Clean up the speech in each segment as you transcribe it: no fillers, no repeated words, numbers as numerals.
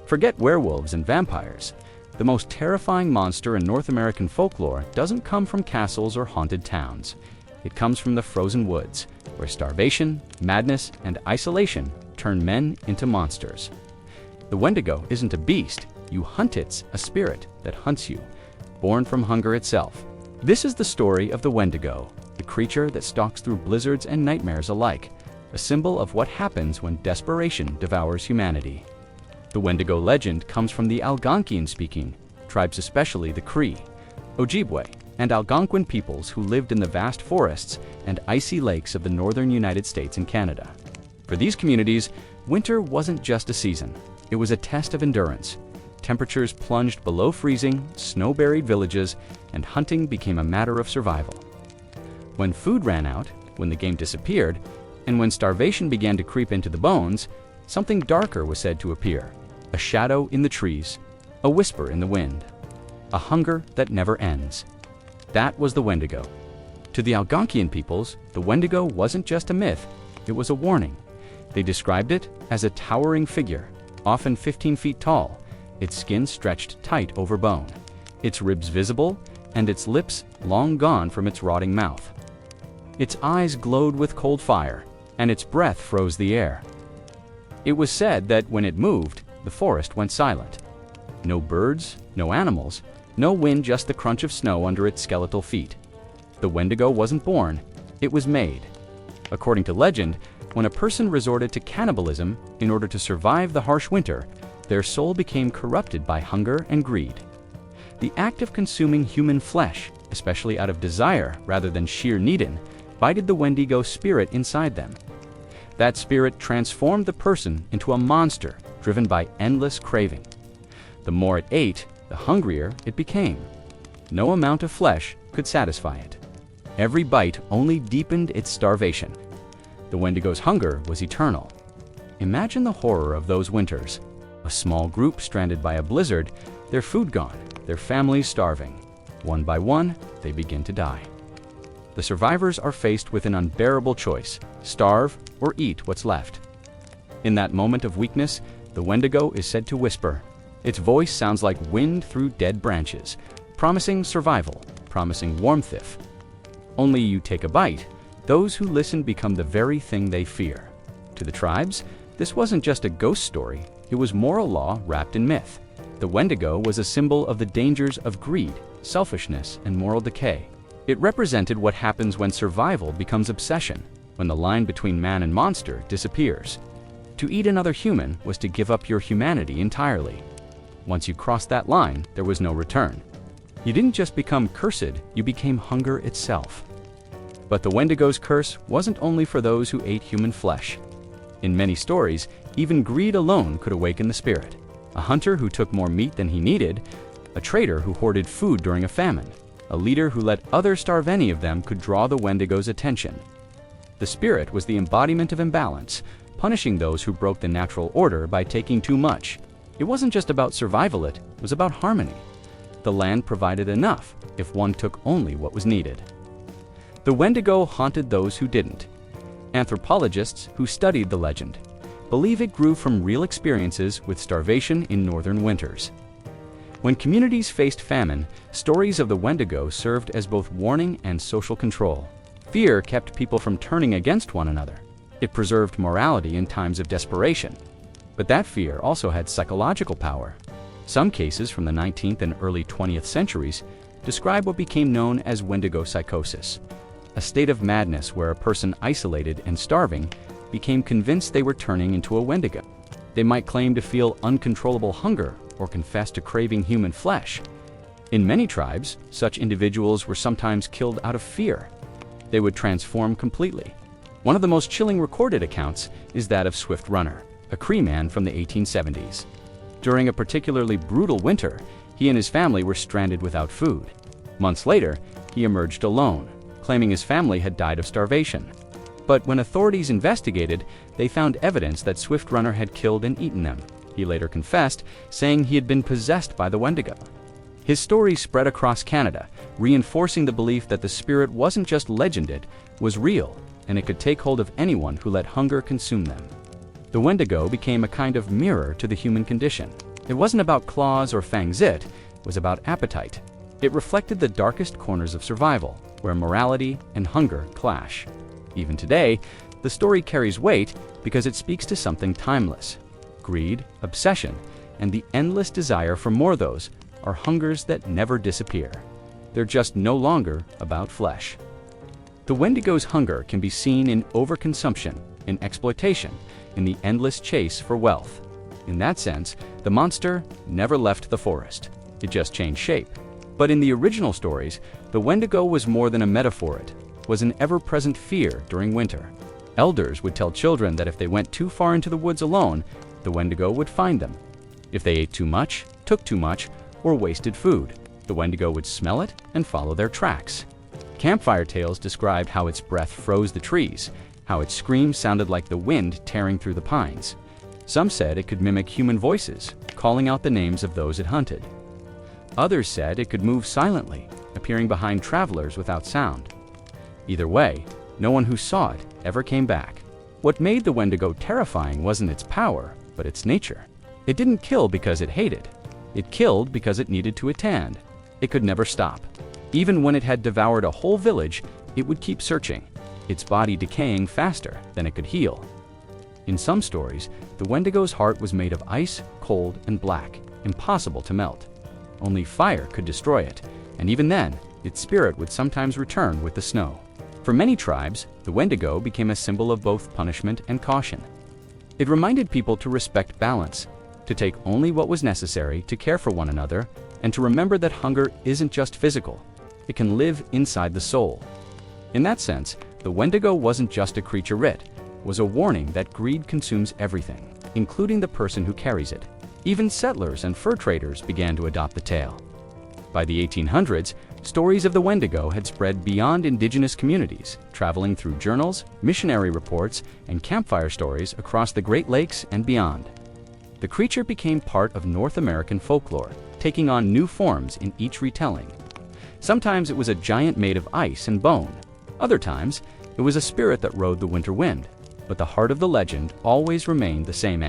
Forget werewolves and vampires. The most terrifying monster in North American folklore doesn't come from castles or haunted towns. It comes from the frozen woods, where starvation, madness, and isolation turn men into monsters. The Wendigo isn't a beast. You hunt it's a spirit that hunts you, born from hunger itself. This is the story of the Wendigo, the creature that stalks through blizzards and nightmares alike, a symbol of what happens when desperation devours humanity. The Wendigo legend comes from the Algonquian-speaking tribes, especially the Cree, Ojibwe, and Algonquin peoples who lived in the vast forests and icy lakes of the northern United States and Canada. For these communities, winter wasn't just a season. It was a test of endurance. Temperatures plunged below freezing, snow-buried villages, and hunting became a matter of survival. When food ran out, when the game disappeared, and when starvation began to creep into the bones, something darker was said to appear. A shadow in the trees, a whisper in the wind, a hunger that never ends. That was the Wendigo. To the Algonquian peoples, the Wendigo wasn't just a myth, it was a warning. They described it as a towering figure, often 15 feet tall, its skin stretched tight over bone, its ribs visible, and its lips long gone from its rotting mouth. Its eyes glowed with cold fire, and its breath froze the air. It was said that when it moved, the forest went silent. No birds, no animals, no wind, just the crunch of snow under its skeletal feet. The Wendigo wasn't born, it was made. According to legend, when a person resorted to cannibalism in order to survive the harsh winter, their soul became corrupted by hunger and greed. The act of consuming human flesh, especially out of desire rather than sheer need, bited the Wendigo spirit inside them. That spirit transformed the person into a monster driven by endless craving. The more it ate, the hungrier it became. No amount of flesh could satisfy it. Every bite only deepened its starvation. The Wendigo's hunger was eternal. Imagine the horror of those winters. A small group stranded by a blizzard, their food gone, their families starving. One by one, they begin to die. The survivors are faced with an unbearable choice: starve or eat what's left. In that moment of weakness, the Wendigo is said to whisper. Its voice sounds like wind through dead branches, promising survival, promising warmth if only you take a bite. Those who listen become the very thing they fear. To the tribes, this wasn't just a ghost story, it was moral law wrapped in myth. The Wendigo was a symbol of the dangers of greed, selfishness, and moral decay. It represented what happens when survival becomes obsession, when the line between man and monster disappears. To eat another human was to give up your humanity entirely. Once you crossed that line, there was no return. You didn't just become cursed, you became hunger itself. But the Wendigo's curse wasn't only for those who ate human flesh. In many stories, even greed alone could awaken the spirit. A hunter who took more meat than he needed, a trader who hoarded food during a famine, a leader who let others starve, any of them could draw the Wendigo's attention. The spirit was the embodiment of imbalance, punishing those who broke the natural order by taking too much. It wasn't just about survival, it was about harmony. The land provided enough if one took only what was needed. The Wendigo haunted those who didn't. Anthropologists who studied the legend believe it grew from real experiences with starvation in northern winters. When communities faced famine, stories of the Wendigo served as both warning and social control. Fear kept people from turning against one another. It preserved morality in times of desperation. But that fear also had psychological power. Some cases from the 19th and early 20th centuries describe what became known as Wendigo psychosis, a state of madness where a person isolated and starving became convinced they were turning into a Wendigo. They might claim to feel uncontrollable hunger or confess to craving human flesh. In many tribes, such individuals were sometimes killed out of fear. They would transform completely. One of the most chilling recorded accounts is that of Swift Runner, a Cree man from the 1870s. During a particularly brutal winter, he and his family were stranded without food. Months later, he emerged alone, claiming his family had died of starvation. But when authorities investigated, they found evidence that Swift Runner had killed and eaten them. He later confessed, saying he had been possessed by the Wendigo. His story spread across Canada, reinforcing the belief that the spirit wasn't just legend, it was real, and it could take hold of anyone who let hunger consume them. The Wendigo became a kind of mirror to the human condition, It wasn't about claws or fangs, it was about appetite. It reflected the darkest corners of survival, where morality and hunger clash. Even today, the story carries weight because it speaks to something timeless. Greed, obsession, and the endless desire for more. Those are hungers that never disappear. They're just no longer about flesh. The Wendigo's hunger can be seen in overconsumption, in exploitation, in the endless chase for wealth. In that sense, the monster never left the forest. It just changed shape. But in the original stories, the Wendigo was more than a metaphor. It was an ever-present fear during winter. Elders would tell children that if they went too far into the woods alone, the Wendigo would find them. If they ate too much, took too much, or wasted food, the Wendigo would smell it and follow their tracks. Campfire tales described how its breath froze the trees, how its scream sounded like the wind tearing through the pines. Some said it could mimic human voices, calling out the names of those it hunted. Others said it could move silently, appearing behind travelers without sound. Either way, no one who saw it ever came back. What made the Wendigo terrifying wasn't its power, but its nature. It didn't kill because it hated. It killed because it needed to attend. It could never stop. Even when it had devoured a whole village, it would keep searching, its body decaying faster than it could heal. In some stories, the Wendigo's heart was made of ice, cold, and black, impossible to melt. Only fire could destroy it, and even then, its spirit would sometimes return with the snow. For many tribes, the Wendigo became a symbol of both punishment and caution. It reminded people to respect balance, to take only what was necessary to care for one another, and to remember that hunger isn't just physical. It can live inside the soul. In that sense, the Wendigo wasn't just a creature. It was a warning that greed consumes everything, including the person who carries it. Even settlers and fur traders began to adopt the tale. By the 1800s, stories of the Wendigo had spread beyond indigenous communities, traveling through journals, missionary reports, and campfire stories across the Great Lakes and beyond. The creature became part of North American folklore, taking on new forms in each retelling. Sometimes it was a giant made of ice and bone. Other times, it was a spirit that rode the winter wind. But the heart of the legend always remained the same: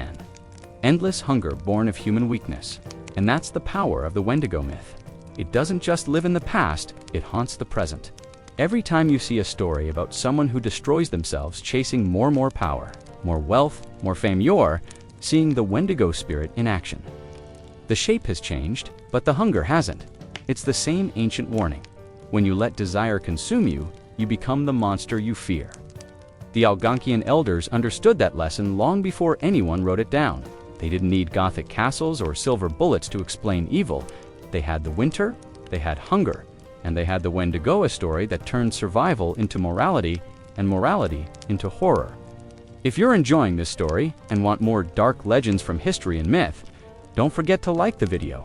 endless hunger born of human weakness. And that's the power of the Wendigo myth. It doesn't just live in the past, it haunts the present. Every time you see a story about someone who destroys themselves chasing more power, more wealth, more fame, you're seeing the Wendigo spirit in action. The shape has changed, but the hunger hasn't. It's the same ancient warning. When you let desire consume you, you become the monster you fear. The Algonquian elders understood that lesson long before anyone wrote it down. They didn't need Gothic castles or silver bullets to explain evil. They had the winter, they had hunger, and they had the Wendigo, a story that turned survival into morality and morality into horror. If you're enjoying this story and want more dark legends from history and myth, don't forget to like the video,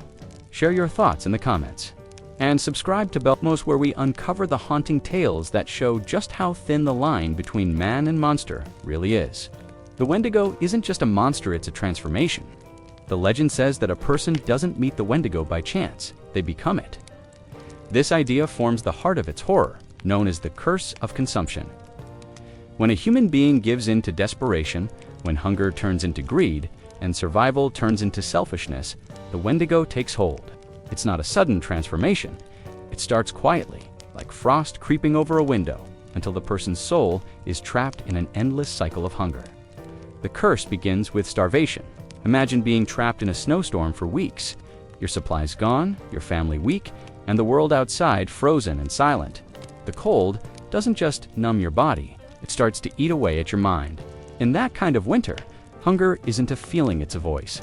share your thoughts in the comments, and subscribe to Belmoze, where we uncover the haunting tales that show just how thin the line between man and monster really is. The Wendigo isn't just a monster, it's a transformation. The legend says that a person doesn't meet the Wendigo by chance, they become it. This idea forms the heart of its horror, known as the curse of consumption. When a human being gives in to desperation, when hunger turns into greed, and survival turns into selfishness, the Wendigo takes hold. It's not a sudden transformation. It starts quietly, like frost creeping over a window, until the person's soul is trapped in an endless cycle of hunger. The curse begins with starvation. Imagine being trapped in a snowstorm for weeks. Your supplies gone, your family weak, and the world outside frozen and silent. The cold doesn't just numb your body, it starts to eat away at your mind. In that kind of winter, hunger isn't a feeling, it's a voice.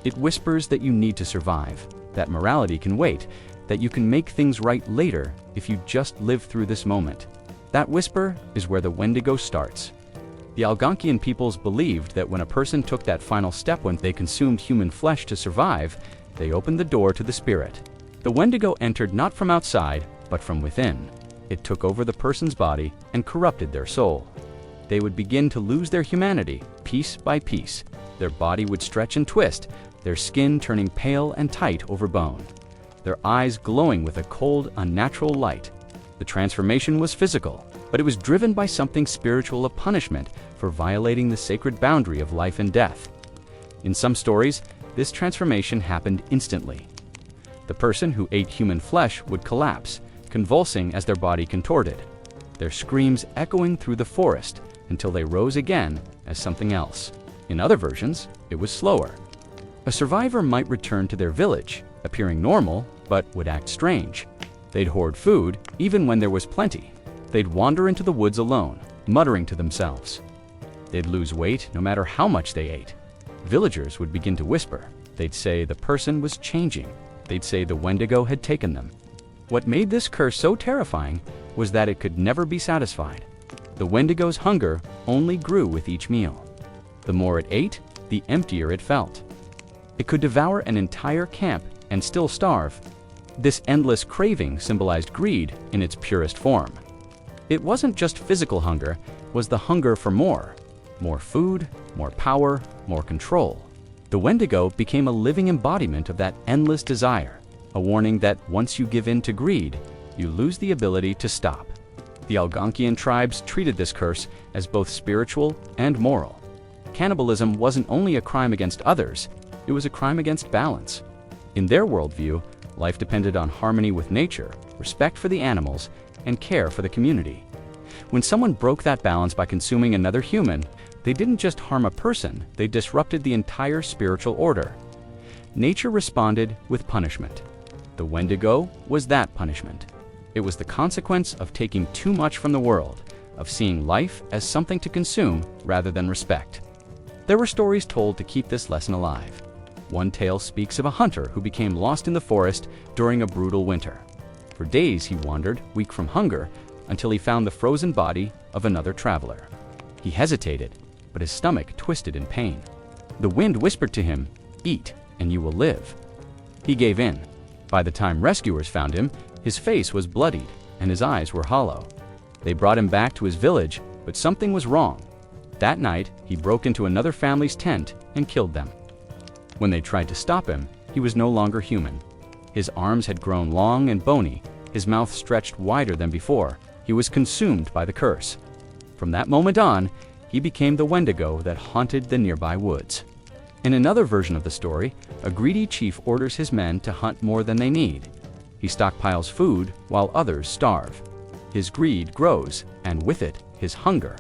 It whispers that you need to survive, that morality can wait, that you can make things right later if you just live through this moment. That whisper is where the Wendigo starts. The Algonquian peoples believed that when a person took that final step, when they consumed human flesh to survive, they opened the door to the spirit. The Wendigo entered not from outside, but from within. It took over the person's body and corrupted their soul. They would begin to lose their humanity, piece by piece. Their body would stretch and twist, their skin turning pale and tight over bone, their eyes glowing with a cold, unnatural light. The transformation was physical, but it was driven by something spiritual, a punishment for violating the sacred boundary of life and death. In some stories, This transformation happened instantly. The person who ate human flesh would collapse, convulsing as their body contorted, their screams echoing through the forest until they rose again as something else. In other versions, it was slower. A survivor might return to their village, appearing normal, but would act strange. They'd hoard food, even when there was plenty. They'd wander into the woods alone, muttering to themselves. They'd lose weight no matter how much they ate. Villagers would begin to whisper. They'd say the person was changing. They'd say the Wendigo had taken them. What made this curse so terrifying was that it could never be satisfied. The Wendigo's hunger only grew with each meal. The more it ate, the emptier it felt. It could devour an entire camp and still starve. This endless craving symbolized greed in its purest form. It wasn't just physical hunger, it was the hunger for more. More food, more power, more control. The Wendigo became a living embodiment of that endless desire, a warning that once you give in to greed, you lose the ability to stop. The Algonquian tribes treated this curse as both spiritual and moral. Cannibalism wasn't only a crime against others, it was a crime against balance. In their worldview, life depended on harmony with nature, respect for the animals, and care for the community. When someone broke that balance by consuming another human, they didn't just harm a person, they disrupted the entire spiritual order. Nature responded with punishment. The Wendigo was that punishment. It was the consequence of taking too much from the world, of seeing life as something to consume rather than respect. There were stories told to keep this lesson alive. One tale speaks of a hunter who became lost in the forest during a brutal winter. For days he wandered, weak from hunger, until he found the frozen body of another traveler. He hesitated, but his stomach twisted in pain. The wind whispered to him, "Eat, and you will live." He gave in. By the time rescuers found him, his face was bloodied, and his eyes were hollow. They brought him back to his village, but something was wrong. That night, he broke into another family's tent and killed them. When they tried to stop him, he was no longer human. His arms had grown long and bony, his mouth stretched wider than before. He was consumed by the curse. From that moment on, he became the Wendigo that haunted the nearby woods. In another version of the story, a greedy chief orders his men to hunt more than they need. He stockpiles food while others starve. His greed grows, and with it, his hunger.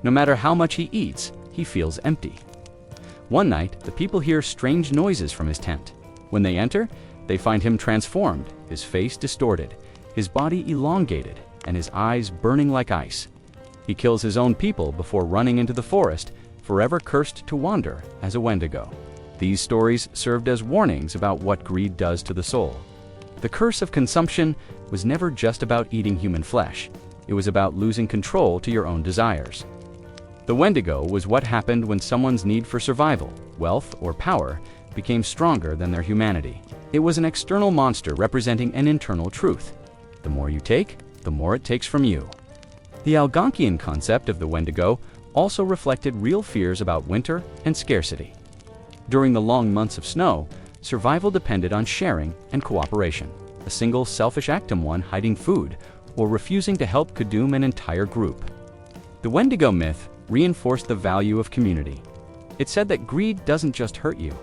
No matter how much he eats, he feels empty. One night, the people hear strange noises from his tent. When they enter, they find him transformed, his face distorted, his body elongated, and his eyes burning like ice. He kills his own people before running into the forest, forever cursed to wander as a Wendigo. These stories served as warnings about what greed does to the soul. The curse of consumption was never just about eating human flesh. It was about losing control to your own desires. The Wendigo was what happened when someone's need for survival, wealth, or power became stronger than their humanity. It was an external monster representing an internal truth. The more you take, the more it takes from you. The Algonquian concept of the Wendigo also reflected real fears about winter and scarcity. During the long months of snow, survival depended on sharing and cooperation. A single selfish actum one hiding food or refusing to help could doom an entire group. The Wendigo myth reinforced the value of community. It said that greed doesn't just hurt you,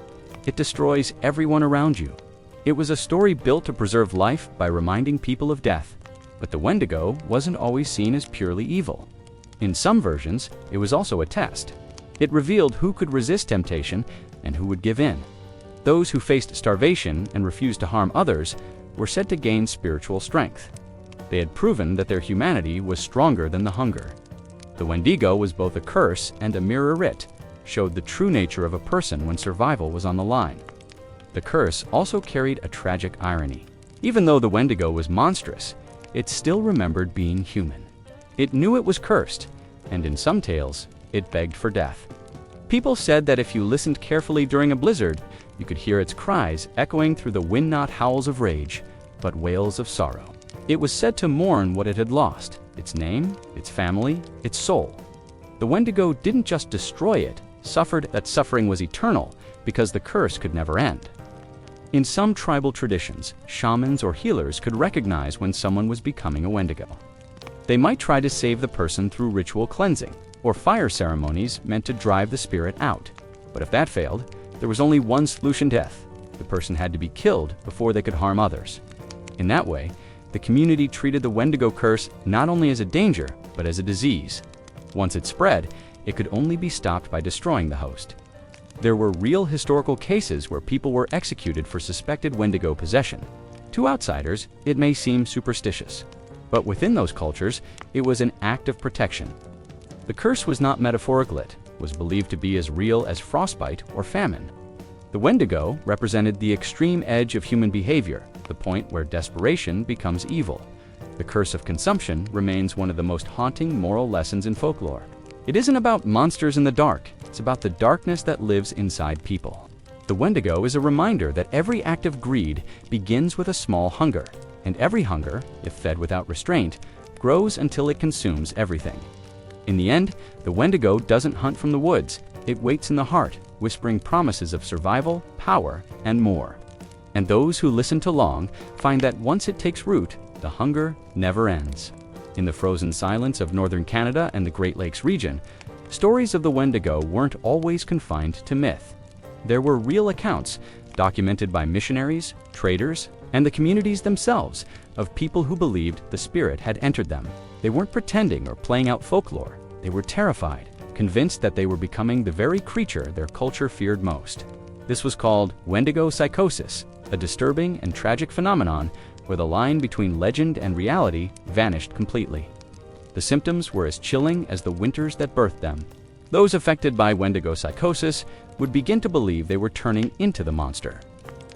it destroys everyone around you. It was a story built to preserve life by reminding people of death. But the Wendigo wasn't always seen as purely evil. In some versions, it was also a test. It revealed who could resist temptation and who would give in. Those who faced starvation and refused to harm others were said to gain spiritual strength. They had proven that their humanity was stronger than the hunger. The Wendigo was both a curse and a mirror. It showed the true nature of a person when survival was on the line. The curse also carried a tragic irony. Even though the Wendigo was monstrous, it still remembered being human. It knew it was cursed, and in some tales, it begged for death. People said that if you listened carefully during a blizzard, you could hear its cries echoing through the wind, not howls of rage, but wails of sorrow. It was said to mourn what it had lost, its name, its family, its soul. The Wendigo didn't just destroy it, suffered that suffering was eternal because the curse could never end. In some tribal traditions, shamans or healers could recognize when someone was becoming a Wendigo. They might try to save the person through ritual cleansing or fire ceremonies meant to drive the spirit out. But if that failed, There was only one solution: death. The person had to be killed before they could harm others. In that way, the community treated the Wendigo curse not only as a danger, but as a disease. Once it spread, it could only be stopped by destroying the host. There were real historical cases where people were executed for suspected Wendigo possession. To outsiders, it may seem superstitious, but within those cultures, it was an act of protection. The curse was not metaphorical, it was believed to be as real as frostbite or famine. The Wendigo represented the extreme edge of human behavior, the point where desperation becomes evil. The curse of consumption remains one of the most haunting moral lessons in folklore. It isn't about monsters in the dark, it's about the darkness that lives inside people. The Wendigo is a reminder that every act of greed begins with a small hunger, and every hunger, if fed without restraint, grows until it consumes everything. In the end, the Wendigo doesn't hunt from the woods, it waits in the heart, whispering promises of survival, power, and more. And those who listen too long find that once it takes root, the hunger never ends. In the frozen silence of northern Canada and the Great Lakes region, stories of the Wendigo weren't always confined to myth. There were real accounts, documented by missionaries, traders, and the communities themselves, of people who believed the spirit had entered them. They weren't pretending or playing out folklore. They were terrified, convinced that they were becoming the very creature their culture feared most. This was called Wendigo psychosis, a disturbing and tragic phenomenon where the line between legend and reality vanished completely. The symptoms were as chilling as the winters that birthed them. Those affected by Wendigo psychosis would begin to believe they were turning into the monster.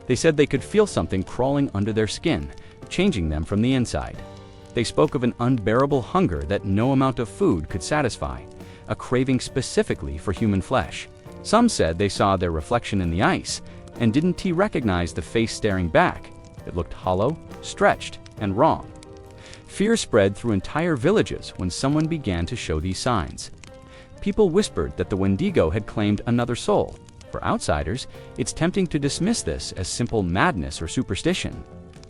They said they could feel something crawling under their skin, changing them from the inside. They spoke of an unbearable hunger that no amount of food could satisfy, a craving specifically for human flesh. Some said they saw their reflection in the ice and didn't recognize the face staring back. It looked hollow, stretched, and wrong. Fear spread through entire villages when someone began to show these signs. People whispered that the Wendigo had claimed another soul. For outsiders, it's tempting to dismiss this as simple madness or superstition.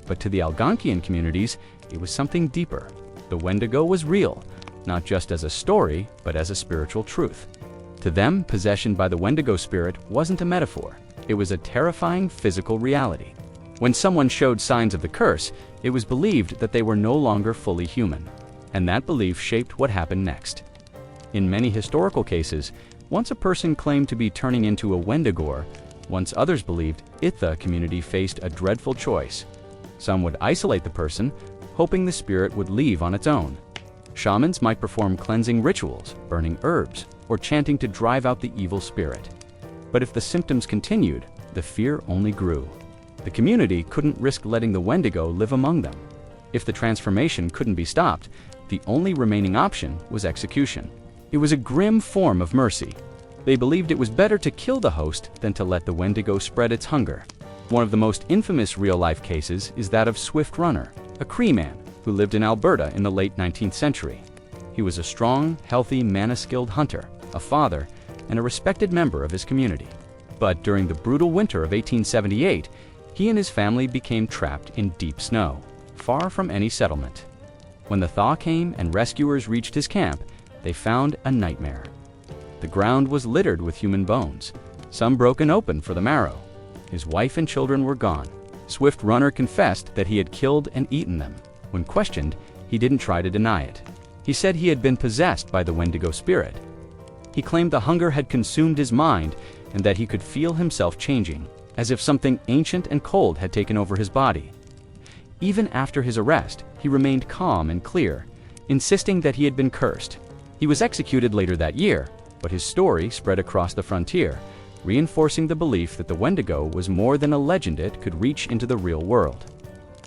But to the Algonquian communities, it was something deeper. The Wendigo was real, not just as a story, but as a spiritual truth. To them, possession by the Wendigo spirit wasn't a metaphor. It was a terrifying physical reality. When someone showed signs of the curse, it was believed that they were no longer fully human, and that belief shaped what happened next. In many historical cases, once a person claimed to be turning into a Wendigo, once others believed it, the community faced a dreadful choice. Some would isolate the person, hoping the spirit would leave on its own. Shamans might perform cleansing rituals, burning herbs, or chanting to drive out the evil spirit. But if the symptoms continued, the fear only grew. The community couldn't risk letting the Wendigo live among them. If the transformation couldn't be stopped, the only remaining option was execution. It was a grim form of mercy. They believed it was better to kill the host than to let the Wendigo spread its hunger. One of the most infamous real-life cases is that of Swift Runner, a Cree man who lived in Alberta in the late 19th century. He was a strong, healthy, mana-skilled hunter, a father, and a respected member of his community. But during the brutal winter of 1878, he and his family became trapped in deep snow, far from any settlement. When the thaw came and rescuers reached his camp, they found a nightmare. The ground was littered with human bones, some broken open for the marrow. His wife and children were gone. Swift Runner confessed that he had killed and eaten them. When questioned, he didn't try to deny it. He said he had been possessed by the Wendigo spirit. He claimed the hunger had consumed his mind and that he could feel himself changing, as if something ancient and cold had taken over his body. Even after his arrest, he remained calm and clear, insisting that he had been cursed. He was executed later that year, but his story spread across the frontier, reinforcing the belief that the Wendigo was more than a legend. It could reach into the real world.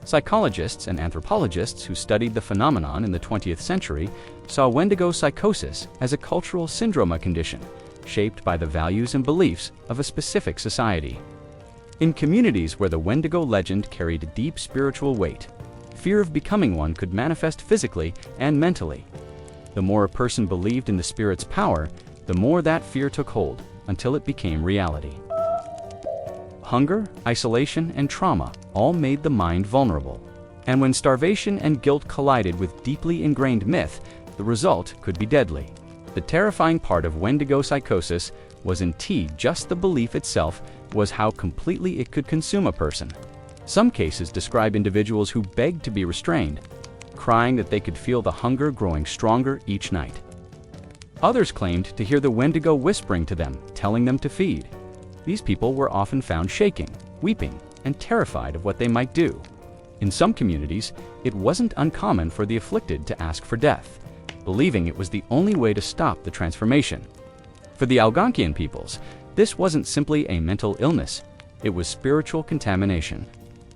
Psychologists and anthropologists who studied the phenomenon in the 20th century saw Wendigo psychosis as a cultural syndrome condition, shaped by the values and beliefs of a specific society. In communities where the Wendigo legend carried deep spiritual weight, fear of becoming one could manifest physically and mentally. The more a person believed in the spirit's power, the more that fear took hold, until it became reality. Hunger, isolation, and trauma all made the mind vulnerable. And when starvation and guilt collided with deeply ingrained myth, the result could be deadly. The terrifying part of Wendigo psychosis was indeed just the belief itself was how completely it could consume a person. Some cases describe individuals who begged to be restrained, crying that they could feel the hunger growing stronger each night. Others claimed to hear the Wendigo whispering to them, telling them to feed. These people were often found shaking, weeping, and terrified of what they might do. In some communities, it wasn't uncommon for the afflicted to ask for death, believing it was the only way to stop the transformation. For the Algonquian peoples, this wasn't simply a mental illness, it was spiritual contamination.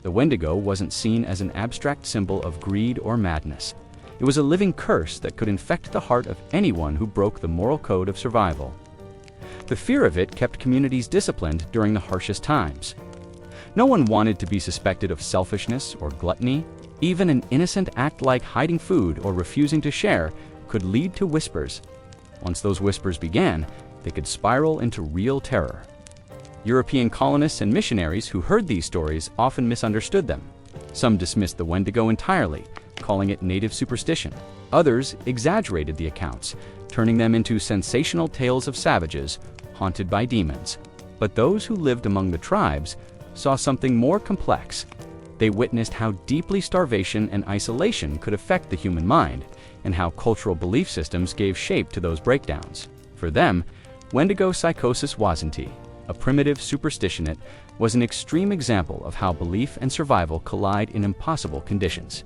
The Wendigo wasn't seen as an abstract symbol of greed or madness. It was a living curse that could infect the heart of anyone who broke the moral code of survival. The fear of it kept communities disciplined during the harshest times. No one wanted to be suspected of selfishness or gluttony. Even an innocent act like hiding food or refusing to share could lead to whispers. Once those whispers began, they could spiral into real terror. European colonists and missionaries who heard these stories often misunderstood them. Some dismissed the Wendigo entirely, calling it native superstition. Others exaggerated the accounts, turning them into sensational tales of savages haunted by demons. But those who lived among the tribes saw something more complex. They witnessed how deeply starvation and isolation could affect the human mind, and how cultural belief systems gave shape to those breakdowns. For them, Wendigo psychosis wasn't a primitive superstition. It was an extreme example of how belief and survival collide in impossible conditions.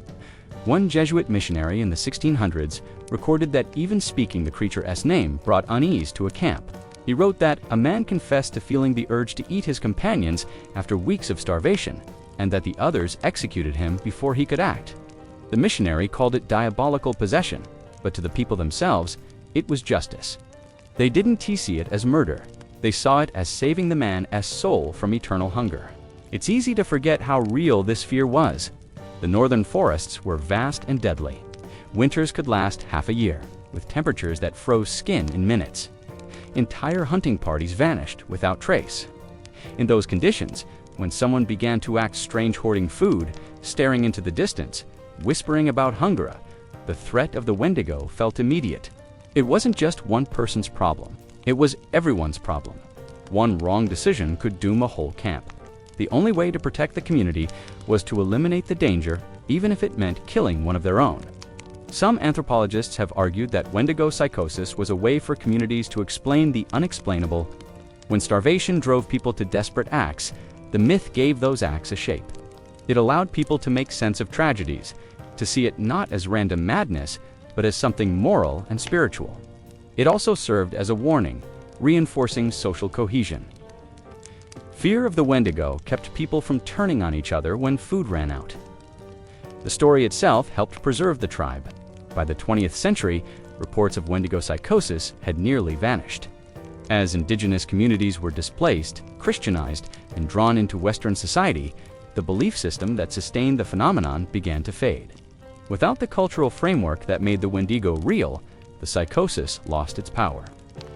One Jesuit missionary in the 1600s recorded that even speaking the creature's name brought unease to a camp. He wrote that a man confessed to feeling the urge to eat his companions after weeks of starvation, and that the others executed him before he could act. The missionary called it diabolical possession, but to the people themselves, it was justice. They didn't see it as murder. They saw it as saving the man's soul from eternal hunger. It's easy to forget how real this fear was. The northern forests were vast and deadly. Winters could last half a year, with temperatures that froze skin in minutes. Entire hunting parties vanished without trace. In those conditions, when someone began to act strange hoarding food, staring into the distance, whispering about hunger, the threat of the Wendigo felt immediate. It wasn't just one person's problem. It was everyone's problem. One wrong decision could doom a whole camp. The only way to protect the community was to eliminate the danger, even if it meant killing one of their own. Some anthropologists have argued that Wendigo psychosis was a way for communities to explain the unexplainable. When starvation drove people to desperate acts, the myth gave those acts a shape. It allowed people to make sense of tragedies, to see it not as random madness, but as something moral and spiritual. It also served as a warning, reinforcing social cohesion. Fear of the Wendigo kept people from turning on each other when food ran out. The story itself helped preserve the tribe. By the 20th century, reports of Wendigo psychosis had nearly vanished. As indigenous communities were displaced, Christianized, and drawn into Western society, the belief system that sustained the phenomenon began to fade. Without the cultural framework that made the Wendigo real, the psychosis lost its power.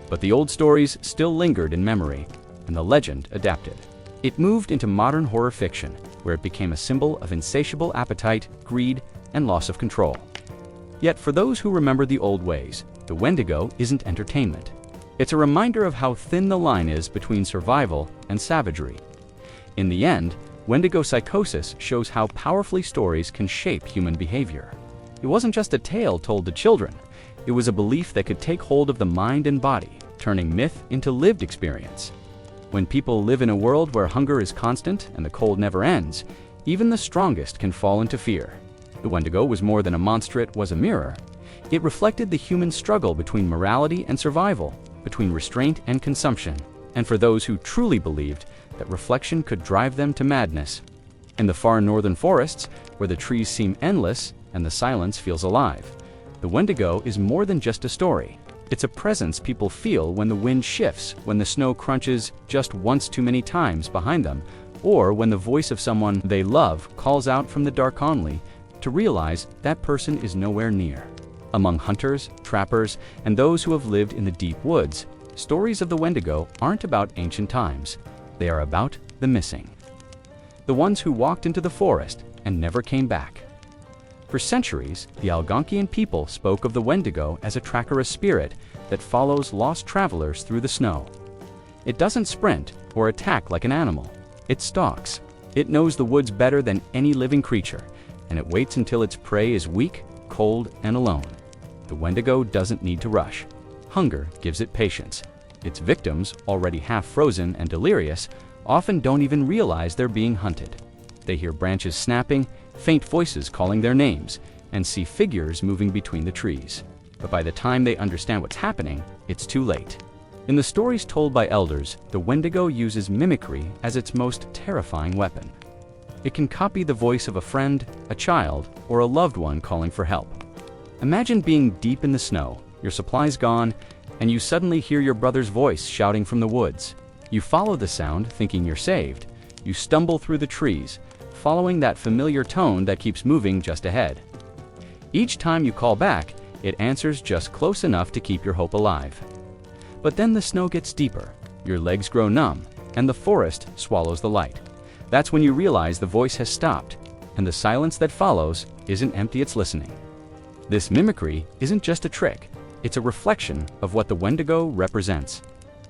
But the old stories still lingered in memory, and the legend adapted. It moved into modern horror fiction, where it became a symbol of insatiable appetite, greed, and loss of control. Yet for those who remember the old ways, the Wendigo isn't entertainment. It's a reminder of how thin the line is between survival and savagery. In the end, Wendigo psychosis shows how powerfully stories can shape human behavior. It wasn't just a tale told to children. It was a belief that could take hold of the mind and body, turning myth into lived experience. When people live in a world where hunger is constant and the cold never ends, even the strongest can fall into fear. The Wendigo was more than a monster, it was a mirror. It reflected the human struggle between morality and survival, between restraint and consumption, and for those who truly believed that reflection could drive them to madness. In the far northern forests, where the trees seem endless and the silence feels alive, the Wendigo is more than just a story. It's a presence people feel when the wind shifts, when the snow crunches just once too many times behind them, or when the voice of someone they love calls out from the dark only to realize that person is nowhere near. Among hunters, trappers, and those who have lived in the deep woods, stories of the Wendigo aren't about ancient times. They are about the missing. The ones who walked into the forest and never came back. For centuries, the Algonquian people spoke of the Wendigo as a trackerous spirit that follows lost travelers through the snow. It doesn't sprint or attack like an animal. It stalks. It knows the woods better than any living creature, and it waits until its prey is weak, cold, and alone. The Wendigo doesn't need to rush. Hunger gives it patience. Its victims, already half frozen and delirious, often don't even realize they're being hunted. They hear branches snapping, faint voices calling their names, and see figures moving between the trees. But by the time they understand what's happening, it's too late. In the stories told by elders, the Wendigo uses mimicry as its most terrifying weapon. It can copy the voice of a friend, a child, or a loved one calling for help. Imagine being deep in the snow, your supplies gone, and you suddenly hear your brother's voice shouting from the woods. You follow the sound, thinking you're saved. You stumble through the trees, following that familiar tone that keeps moving just ahead. Each time you call back, it answers just close enough to keep your hope alive. But then the snow gets deeper, your legs grow numb, and the forest swallows the light. That's when you realize the voice has stopped, and the silence that follows isn't empty, it's listening. This mimicry isn't just a trick, it's a reflection of what the Wendigo represents.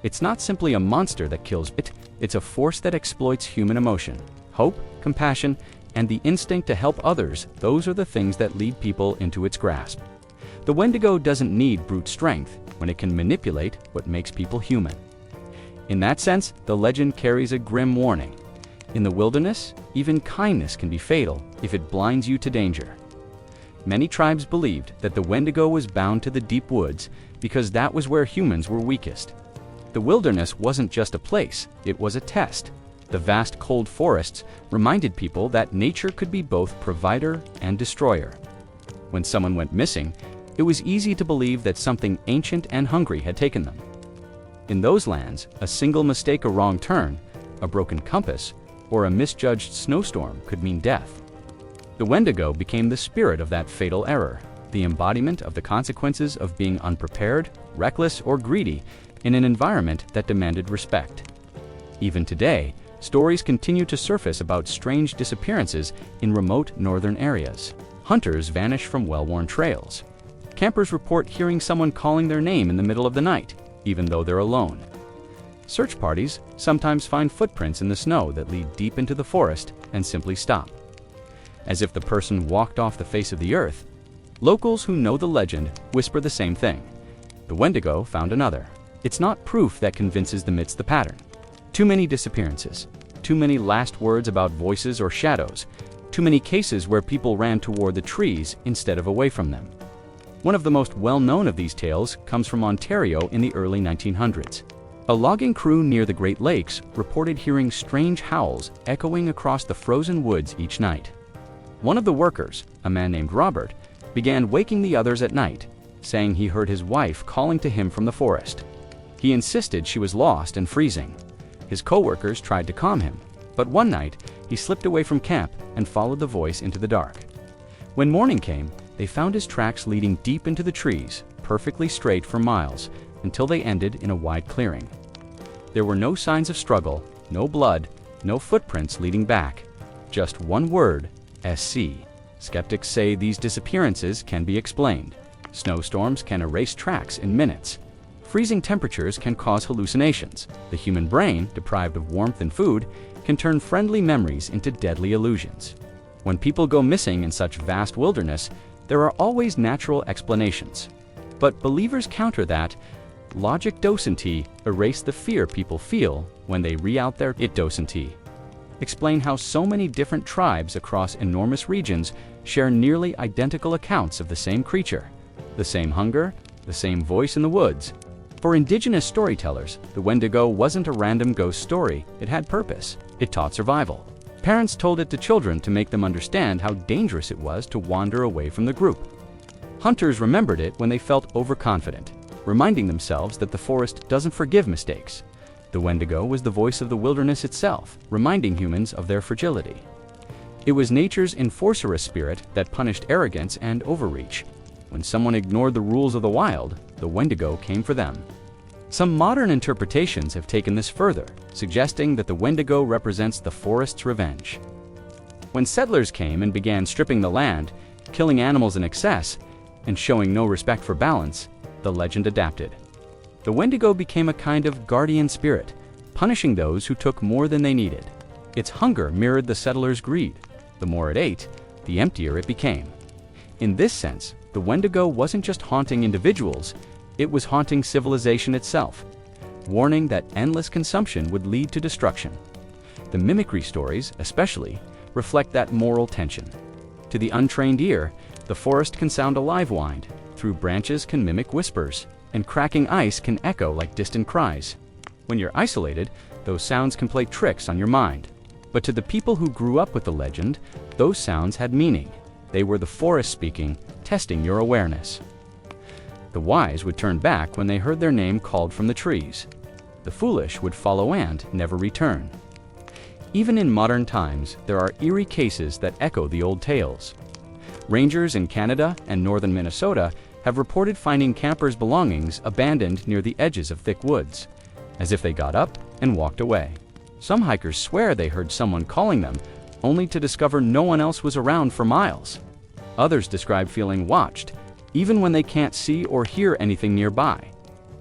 It's not simply a monster that kills, it's a force that exploits human emotion, hope, compassion, and the instinct to help others. Those are the things that lead people into its grasp. The Wendigo doesn't need brute strength when it can manipulate what makes people human. In that sense, the legend carries a grim warning. In the wilderness, even kindness can be fatal if it blinds you to danger. Many tribes believed that the Wendigo was bound to the deep woods because that was where humans were weakest. The wilderness wasn't just a place, it was a test. The vast cold forests reminded people that nature could be both provider and destroyer. When someone went missing, it was easy to believe that something ancient and hungry had taken them. In those lands, a single mistake, a wrong turn, a broken compass, or a misjudged snowstorm could mean death. The Wendigo became the spirit of that fatal error, the embodiment of the consequences of being unprepared, reckless, or greedy in an environment that demanded respect. Even today, stories continue to surface about strange disappearances in remote northern areas. Hunters vanish from well-worn trails. Campers report hearing someone calling their name in the middle of the night, even though they're alone. Search parties sometimes find footprints in the snow that lead deep into the forest and simply stop. As if the person walked off the face of the earth, locals who know the legend whisper the same thing. The Wendigo found another. It's not proof that convinces them it's the pattern. Too many disappearances, too many last words about voices or shadows, too many cases where people ran toward the trees instead of away from them. One of the most well-known of these tales comes from Ontario in the early 1900s. A logging crew near the Great Lakes reported hearing strange howls echoing across the frozen woods each night. One of the workers, a man named Robert, began waking the others at night, saying he heard his wife calling to him from the forest. He insisted she was lost and freezing. His co-workers tried to calm him, but one night he slipped away from camp and followed the voice into the dark. When morning came, they found his tracks leading deep into the trees, perfectly straight for miles, until they ended in a wide clearing. There were no signs of struggle, no blood, no footprints leading back. Just one word, SC. Skeptics say these disappearances can be explained. Snowstorms can erase tracks in minutes. Freezing temperatures can cause hallucinations. The human brain, deprived of warmth and food, can turn friendly memories into deadly illusions. When people go missing in such vast wilderness, there are always natural explanations. But believers counter that. Logic docenty erase the fear people feel when they re-out their it docenty. Explain how so many different tribes across enormous regions share nearly identical accounts of the same creature, the same hunger, the same voice in the woods. For indigenous storytellers, the Wendigo wasn't a random ghost story, it had purpose. It taught survival. Parents told it to children to make them understand how dangerous it was to wander away from the group. Hunters remembered it when they felt overconfident, reminding themselves that the forest doesn't forgive mistakes. The Wendigo was the voice of the wilderness itself, reminding humans of their fragility. It was nature's enforcerous spirit that punished arrogance and overreach. When someone ignored the rules of the wild, the Wendigo came for them. Some modern interpretations have taken this further, suggesting that the Wendigo represents the forest's revenge. When settlers came and began stripping the land, killing animals in excess, and showing no respect for balance, the legend adapted. The Wendigo became a kind of guardian spirit, punishing those who took more than they needed. Its hunger mirrored the settlers' greed. The more it ate, the emptier it became. In this sense, the Wendigo wasn't just haunting individuals, it was haunting civilization itself, warning that endless consumption would lead to destruction. The mimicry stories, especially, reflect that moral tension. To the untrained ear, the forest can sound a live wind, through branches can mimic whispers, and cracking ice can echo like distant cries. When you're isolated, those sounds can play tricks on your mind. But to the people who grew up with the legend, those sounds had meaning. They were the forest speaking, testing your awareness. The wise would turn back when they heard their name called from the trees. The foolish would follow and never return. Even in modern times, there are eerie cases that echo the old tales. Rangers in Canada and northern Minnesota have reported finding campers' belongings abandoned near the edges of thick woods, as if they got up and walked away. Some hikers swear they heard someone calling them, only to discover no one else was around for miles. Others describe feeling watched, even when they can't see or hear anything nearby.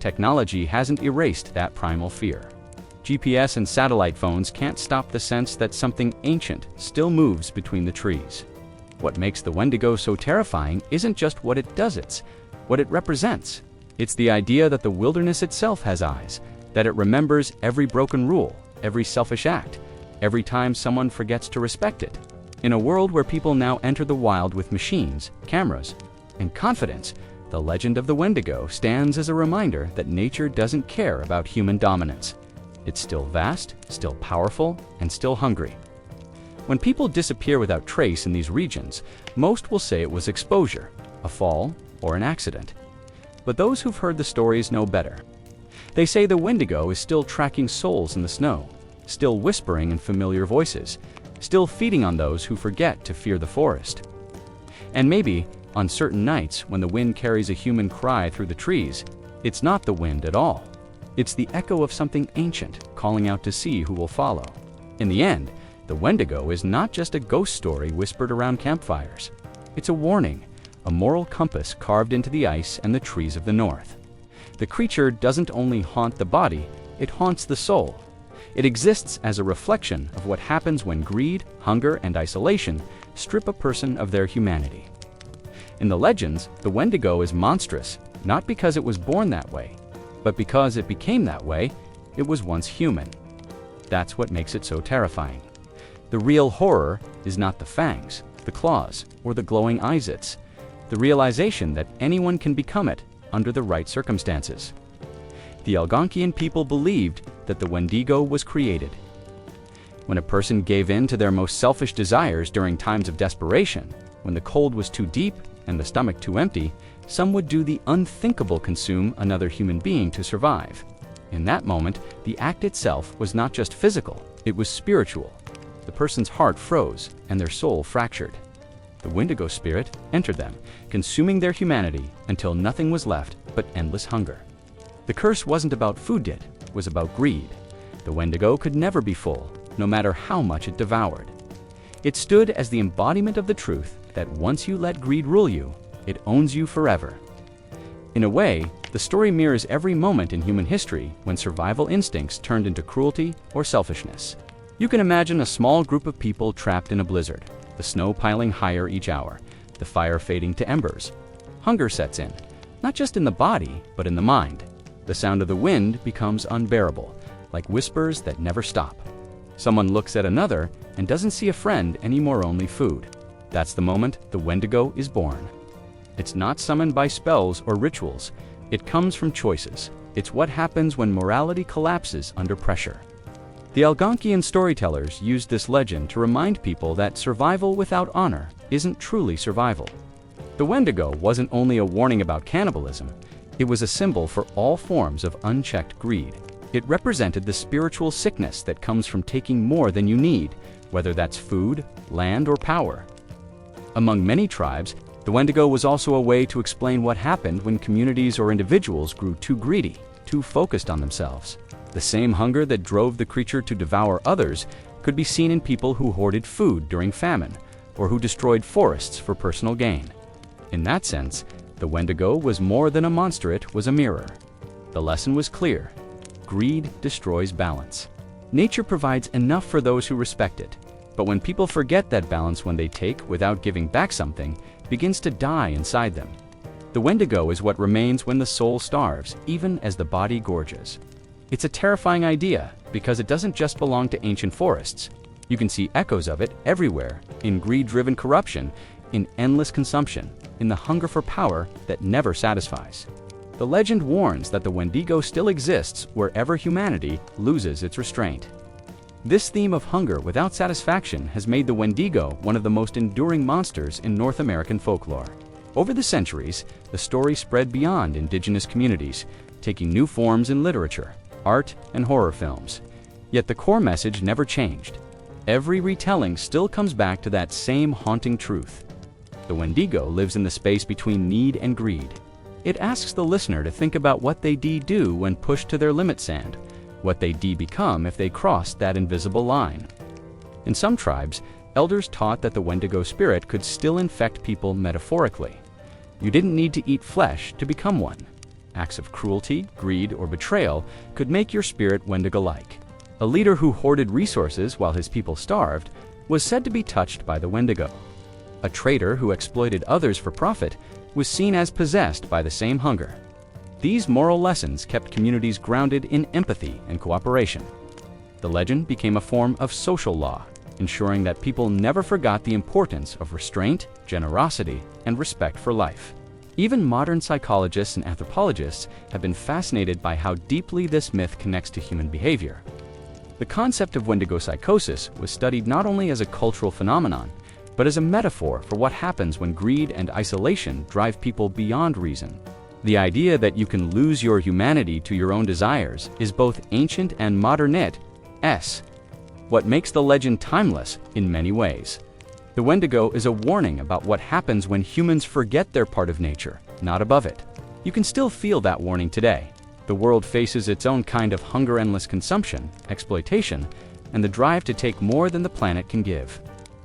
Technology hasn't erased that primal fear. GPS and satellite phones can't stop the sense that something ancient still moves between the trees. What makes the Wendigo so terrifying isn't just what it does, it's what it represents. It's the idea that the wilderness itself has eyes, that it remembers every broken rule, every selfish act, every time someone forgets to respect it. In a world where people now enter the wild with machines, cameras, and confidence, the legend of the Wendigo stands as a reminder that nature doesn't care about human dominance. It's still vast, still powerful, and still hungry. When people disappear without trace in these regions, most will say it was exposure, a fall, or an accident. But those who've heard the stories know better. They say the Wendigo is still tracking souls in the snow, still whispering in familiar voices, still feeding on those who forget to fear the forest. And maybe, on certain nights when the wind carries a human cry through the trees, it's not the wind at all. It's the echo of something ancient calling out to see who will follow. In the end, the Wendigo is not just a ghost story whispered around campfires. It's a warning, a moral compass carved into the ice and the trees of the north. The creature doesn't only haunt the body, it haunts the soul. It exists as a reflection of what happens when greed, hunger, and isolation strip a person of their humanity. In the legends, the Wendigo is monstrous, not because it was born that way, but because it became that way, it was once human. That's what makes it so terrifying. The real horror is not the fangs, the claws, or the glowing eyes. It's the realization that anyone can become it under the right circumstances. The Algonquian people believed that the Wendigo was created. When a person gave in to their most selfish desires during times of desperation, when the cold was too deep and the stomach too empty, some would do the unthinkable: consume another human being to survive. In that moment, the act itself was not just physical, it was spiritual. The person's heart froze and their soul fractured. The Wendigo spirit entered them, consuming their humanity until nothing was left but endless hunger. The curse wasn't about food, it was about greed. The Wendigo could never be full, no matter how much it devoured. It stood as the embodiment of the truth that once you let greed rule you, it owns you forever. In a way, the story mirrors every moment in human history when survival instincts turned into cruelty or selfishness. You can imagine a small group of people trapped in a blizzard, the snow piling higher each hour, the fire fading to embers. Hunger sets in, not just in the body, but in the mind. The sound of the wind becomes unbearable, like whispers that never stop. Someone looks at another and doesn't see a friend anymore, only food. That's the moment the Wendigo is born. It's not summoned by spells or rituals. It comes from choices. It's what happens when morality collapses under pressure. The Algonquian storytellers used this legend to remind people that survival without honor isn't truly survival. The Wendigo wasn't only a warning about cannibalism, it was a symbol for all forms of unchecked greed. It represented the spiritual sickness that comes from taking more than you need, whether that's food, land, or power. Among many tribes, the Wendigo was also a way to explain what happened when communities or individuals grew too greedy, too focused on themselves. The same hunger that drove the creature to devour others could be seen in people who hoarded food during famine, or who destroyed forests for personal gain. In that sense, the Wendigo was more than a monster, it was a mirror. The lesson was clear: greed destroys balance. Nature provides enough for those who respect it, but when people forget that balance, when they take without giving back, something begins to die inside them. The Wendigo is what remains when the soul starves, even as the body gorges. It's a terrifying idea because it doesn't just belong to ancient forests. You can see echoes of it everywhere, in greed-driven corruption, in endless consumption, in the hunger for power that never satisfies. The legend warns that the Wendigo still exists wherever humanity loses its restraint. This theme of hunger without satisfaction has made the Wendigo one of the most enduring monsters in North American folklore. Over the centuries, the story spread beyond indigenous communities, taking new forms in literature, art, and horror films. Yet the core message never changed. Every retelling still comes back to that same haunting truth. The Wendigo lives in the space between need and greed. It asks the listener to think about what they do when pushed to their limits and what they become if they cross that invisible line. In some tribes, elders taught that the Wendigo spirit could still infect people metaphorically. You didn't need to eat flesh to become one. Acts of cruelty, greed, or betrayal could make your spirit Wendigo-like. A leader who hoarded resources while his people starved was said to be touched by the Wendigo. A traitor who exploited others for profit was seen as possessed by the same hunger. These moral lessons kept communities grounded in empathy and cooperation. The legend became a form of social law, ensuring that people never forgot the importance of restraint, generosity, and respect for life. Even modern psychologists and anthropologists have been fascinated by how deeply this myth connects to human behavior. The concept of Wendigo psychosis was studied not only as a cultural phenomenon, but as a metaphor for what happens when greed and isolation drive people beyond reason. The idea that you can lose your humanity to your own desires is both ancient and modern. What makes the legend timeless in many ways. The Wendigo is a warning about what happens when humans forget they're part of nature, not above it. You can still feel that warning today. The world faces its own kind of hunger, endless consumption, exploitation, and the drive to take more than the planet can give.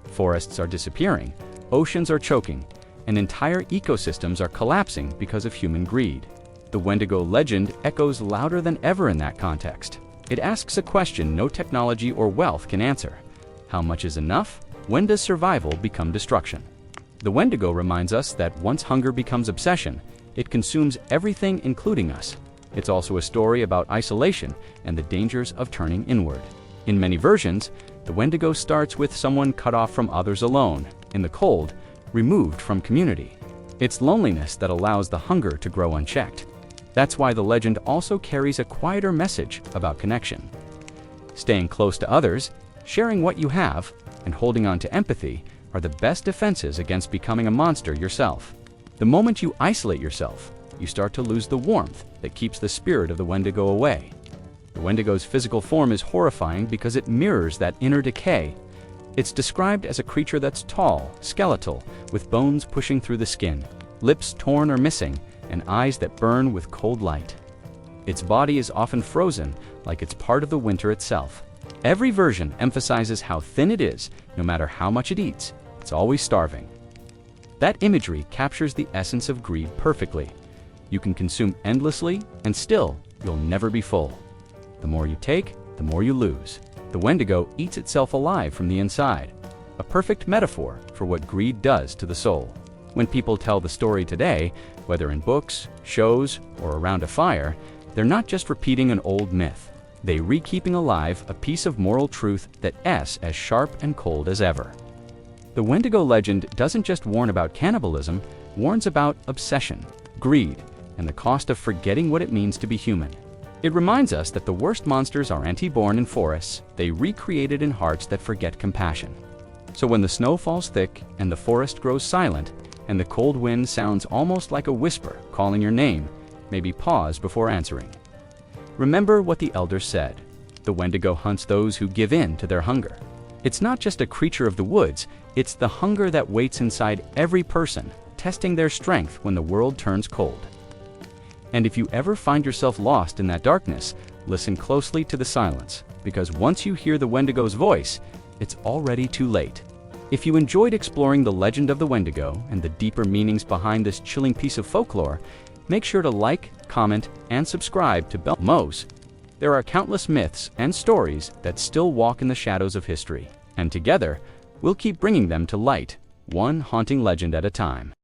Forests are disappearing, oceans are choking, and entire ecosystems are collapsing because of human greed. The Wendigo legend echoes louder than ever in that context. It asks a question no technology or wealth can answer. How much is enough? When does survival become destruction? The Wendigo reminds us that once hunger becomes obsession, it consumes everything, including us. It's also a story about isolation and the dangers of turning inward. In many versions, the Wendigo starts with someone cut off from others, alone, in the cold, removed from community. It's loneliness that allows the hunger to grow unchecked. That's why the legend also carries a quieter message about connection. Staying close to others, sharing what you have, and holding on to empathy are the best defenses against becoming a monster yourself. The moment you isolate yourself, you start to lose the warmth that keeps the spirit of the Wendigo away. The Wendigo's physical form is horrifying because it mirrors that inner decay. It's described as a creature that's tall, skeletal, with bones pushing through the skin, lips torn or missing, and eyes that burn with cold light. Its body is often frozen, like it's part of the winter itself. Every version emphasizes how thin it is. No matter how much it eats, it's always starving. That imagery captures the essence of greed perfectly. You can consume endlessly, and still, you'll never be full. The more you take, the more you lose. The Wendigo eats itself alive from the inside, a perfect metaphor for what greed does to the soul. When people tell the story today, whether in books, shows, or around a fire, they're not just repeating an old myth. They're re-keeping alive a piece of moral truth that's as sharp and cold as ever. The Wendigo legend doesn't just warn about cannibalism, warns about obsession, greed, and the cost of forgetting what it means to be human. It reminds us that the worst monsters aren't born in forests, they recreated in hearts that forget compassion. So when the snow falls thick and the forest grows silent, and the cold wind sounds almost like a whisper calling your name, maybe pause before answering. Remember what the elders said. The Wendigo hunts those who give in to their hunger. It's not just a creature of the woods, it's the hunger that waits inside every person, testing their strength when the world turns cold. And if you ever find yourself lost in that darkness, listen closely to the silence, because once you hear the Wendigo's voice, it's already too late. If you enjoyed exploring the legend of the Wendigo and the deeper meanings behind this chilling piece of folklore, make sure to like, comment, and subscribe to Belmoze. There are countless myths and stories that still walk in the shadows of history, and together, we'll keep bringing them to light, one haunting legend at a time.